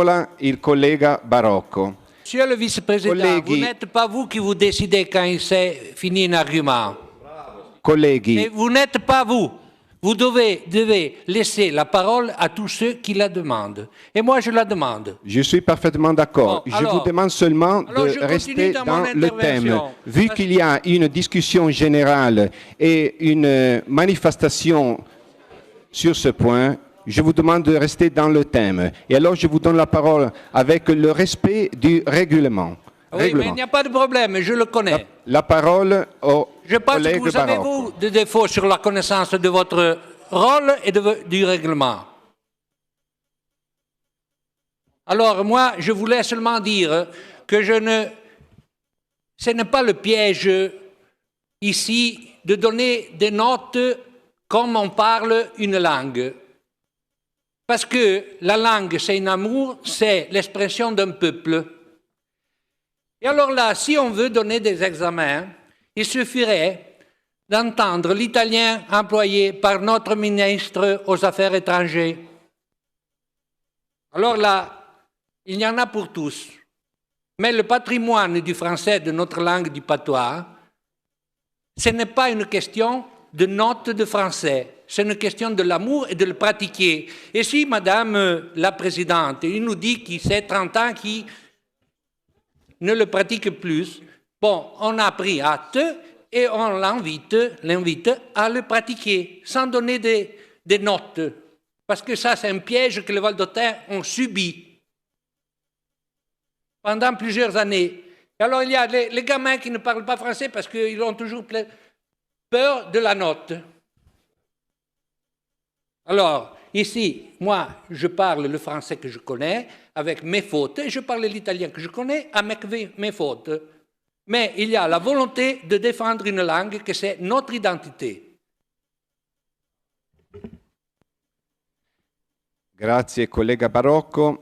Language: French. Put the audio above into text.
Ora il collega Barocco. Monsieur le vice-président, Colleghi. vous n'êtes pas vous qui vous décidez quand il s'est fini un argument. Colleghi, Et vous n'êtes pas vous. Vous devez laisser la parole à tous ceux qui la demandent. Et moi, je la demande. je suis parfaitement d'accord. Bon, Je alors- vous demande seulement alors, de je continue rester dans dans mon le thème. intervention. Vu Parce- qu'il y a une discussion générale et une manifestation sur ce point, je vous demande de rester dans le thème. Et alors, je vous donne la parole avec le respect du règlement. Oui, mais il n'y a pas de problème, je le connais. La parole au Je pense que collègue vous avez, Barocco. vous, des défauts sur la connaissance de votre rôle et du règlement. Alors, moi, je voulais seulement dire que ce n'est pas le piège ici de donner des notes comme on parle une langue. Parce que la langue, c'est un amour, c'est l'expression d'un peuple. Et alors là, si on veut donner des examens, il suffirait d'entendre l'italien employé par notre ministre aux Affaires étrangères. Alors là, il y en a pour tous. Mais le patrimoine du français, de notre langue du patois, ce n'est pas une question de notes de français, c'est une question de l'amour et de le pratiquer. Et si Madame la Présidente, il nous dit qu'il sait 30 ans qu'il ne le pratique plus, bon, on a pris acte et on l'invite à le pratiquer, sans donner des notes. Parce que ça, c'est un piège que les Valdôtains ont subi pendant plusieurs années. Et alors, il y a les gamins qui ne parlent pas français parce qu'ils ont toujours peur de la note. Alors, ici, moi, je parle le français que je connais, avec mes fautes, et je parle l'italien que je connais avec mes fautes. Mais il y a la volonté de défendre une langue que c'est notre identité. Grazie collega Barocco.